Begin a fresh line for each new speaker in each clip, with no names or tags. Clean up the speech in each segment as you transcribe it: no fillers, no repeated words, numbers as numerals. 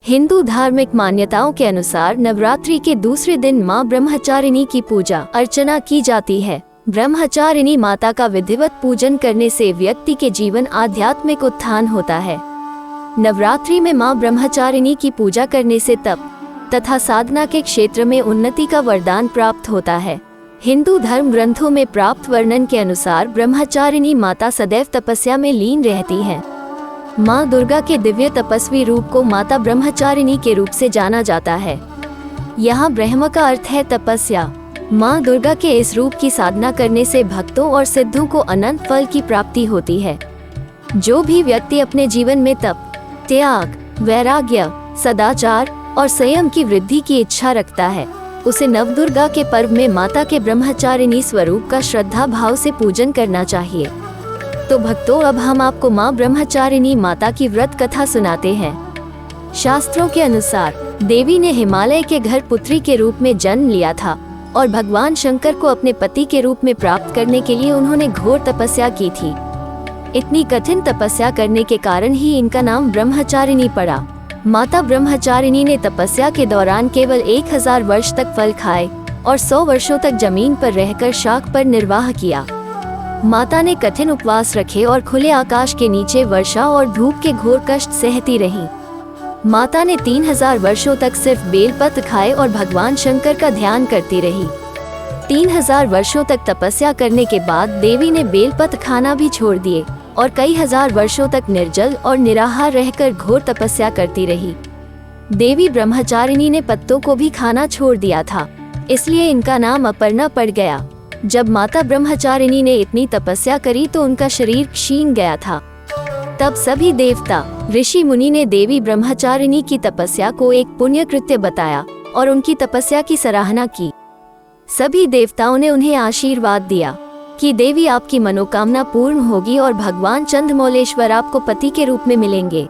हिंदू धार्मिक मान्यताओं के अनुसार नवरात्रि के दूसरे दिन मां ब्रह्मचारिणी की पूजा अर्चना की जाती है। ब्रह्मचारिणी माता का विधिवत पूजन करने से व्यक्ति के जीवन आध्यात्मिक उत्थान होता है। नवरात्रि में मां ब्रह्मचारिणी की पूजा करने से तप तथा साधना के क्षेत्र में उन्नति का वरदान प्राप्त होता है। हिंदू धर्म ग्रंथों में प्राप्त वर्णन के अनुसार ब्रह्मचारिणी माता सदैव तपस्या में लीन रहती हैं। माँ दुर्गा के दिव्य तपस्वी रूप को माता ब्रह्मचारिणी के रूप से जाना जाता है। यहाँ ब्रह्म का अर्थ है तपस्या। माँ दुर्गा के इस रूप की साधना करने से भक्तों और सिद्धों को अनंत फल की प्राप्ति होती है। जो भी व्यक्ति अपने जीवन में तप, त्याग, वैराग्य, सदाचार और संयम की वृद्धि की इच्छा रखता है, उसे नवदुर्गा के पर्व में माता के ब्रह्मचारिणी स्वरूप का श्रद्धा भाव से पूजन करना चाहिए। तो भक्तों, अब हम आपको माँ ब्रह्मचारिणी माता की व्रत कथा सुनाते हैं। शास्त्रों के अनुसार देवी ने हिमालय के घर पुत्री के रूप में जन्म लिया था और भगवान शंकर को अपने पति के रूप में प्राप्त करने के लिए उन्होंने घोर तपस्या की थी। इतनी कठिन तपस्या करने के कारण ही इनका नाम ब्रह्मचारिणी पड़ा। माता ब्रह्मचारिणी ने तपस्या के दौरान केवल 1000 वर्ष तक फल खाए और 100 वर्षों तक जमीन पर रहकर शाक पर निर्वाह किया। माता ने कठिन उपवास रखे और खुले आकाश के नीचे वर्षा और धूप के घोर कष्ट सहती रही। माता ने 3000 वर्षों तक सिर्फ बेलपत्र खाए और भगवान शंकर का ध्यान करती रही। 3000 वर्षों तक तपस्या करने के बाद देवी ने बेलपत्र खाना भी छोड़ दिए और कई हजार वर्षों तक निर्जल और निराहार रहकर घोर तपस्या करती रही। देवी ब्रह्मचारिणी ने पत्तों को भी खाना छोड़ दिया था, इसलिए इनका नाम अपर्णा पड़ गया। जब माता ब्रह्मचारिणी ने इतनी तपस्या करी तो उनका शरीर क्षीण गया था। तब सभी देवता, ऋषि मुनि ने देवी ब्रह्मचारिणी की तपस्या को एक पुण्य कृत्य बताया और उनकी तपस्या की सराहना की। सभी देवताओं ने उन्हें आशीर्वाद दिया कि देवी आपकी मनोकामना पूर्ण होगी और भगवान चंद्रमौलेश्वर आपको पति के रूप में मिलेंगे।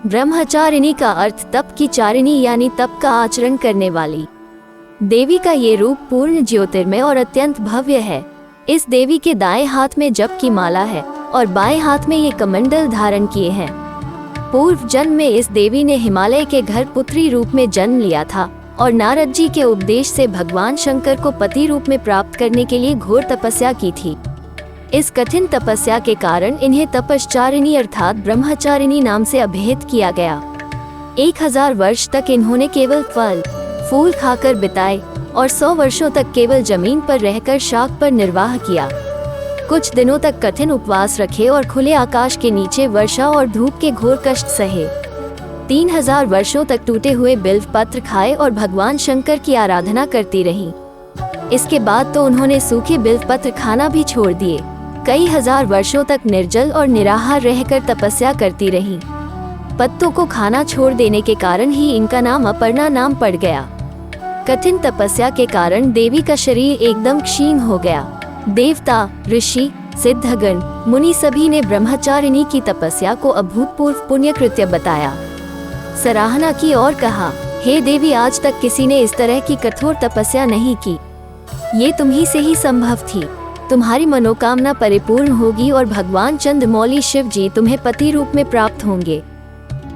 ब्रह्मचारिणी का अर्थ तप की चारिणी यानी तप का आचरण करने वाली। देवी का ये रूप पूर्ण ज्योतिर्मय और अत्यंत भव्य है। इस देवी के दाएं हाथ में जप की माला है और बाएं हाथ में ये कमंडल धारण किए हैं। पूर्व जन्म में इस देवी ने हिमालय के घर पुत्री रूप में जन्म लिया था और नारद जी के उपदेश से भगवान शंकर को पति रूप में प्राप्त करने के लिए घोर तपस्या की थी। इस कठिन तपस्या के कारण इन्हें तपश्चारिणी अर्थात ब्रह्मचारिणी नाम से अभिहित किया गया। 1000 वर्ष तक इन्होंने केवल फल फूल खाकर बिताए और 100 वर्षों तक केवल जमीन पर रहकर शाक पर निर्वाह किया। कुछ दिनों तक कठिन उपवास रखे और खुले आकाश के नीचे वर्षा और धूप के घोर कष्ट सहे। 3000 वर्षों तक टूटे हुए बिल्व पत्र खाए और भगवान शंकर की आराधना करती रही। इसके बाद तो उन्होंने सूखे बिल्व पत्र खाना भी छोड़ दिए। कई हजार वर्षों तक निर्जल और निराहार रहकर तपस्या करती रही। पत्तों को खाना छोड़ देने के कारण ही इनका नाम अपर्णा नाम पड़ गया। कठिन तपस्या के कारण देवी का शरीर एकदम क्षीण हो गया। देवता, ऋषि, सिद्धगण, मुनि सभी ने ब्रह्मचारिणी की तपस्या को अभूतपूर्व पुण्य कृत्य बताया, सराहना की और कहा, हे देवी, आज तक किसी ने इस तरह की कठोर तपस्या नहीं की। ये तुम्ही से ही संभव थी। तुम्हारी मनोकामना परिपूर्ण होगी और भगवान चंद्रमौली शिव जी तुम्हें पति रूप में प्राप्त होंगे।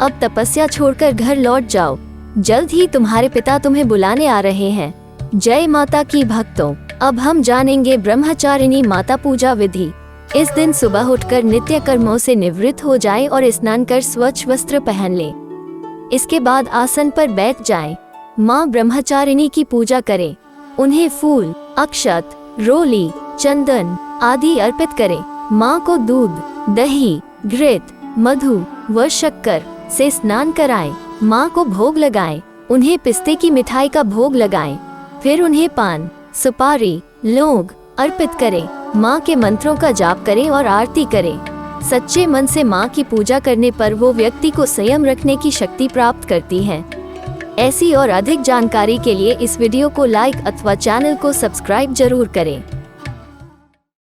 अब तपस्या छोड़कर घर लौट जाओ, जल्द ही तुम्हारे पिता तुम्हें बुलाने आ रहे हैं। जय माता की भक्तों, अब हम जानेंगे ब्रह्मचारिणी माता पूजा विधि। इस दिन सुबह उठकर नित्य कर्मों से निवृत्त हो जाएं और स्नान कर स्वच्छ वस्त्र पहन लें। इसके बाद आसन पर बैठ जाएं। माँ ब्रह्मचारिणी की पूजा करें। उन्हें फूल, अक्षत, रोली, चंदन आदि अर्पित करें। माँ को दूध, दही, घृत, मधु व शक्कर से स्नान कराएं। माँ को भोग लगाएं। उन्हें पिस्ते की मिठाई का भोग लगाएं। फिर उन्हें पान, सुपारी, लौंग अर्पित करें। माँ के मंत्रों का जाप करें और आरती करें। सच्चे मन से माँ की पूजा करने पर वो व्यक्ति को संयम रखने की शक्ति प्राप्त करती है। ऐसी और अधिक जानकारी के लिए इस वीडियो को लाइक अथवा चैनल को सब्सक्राइब जरूर करें।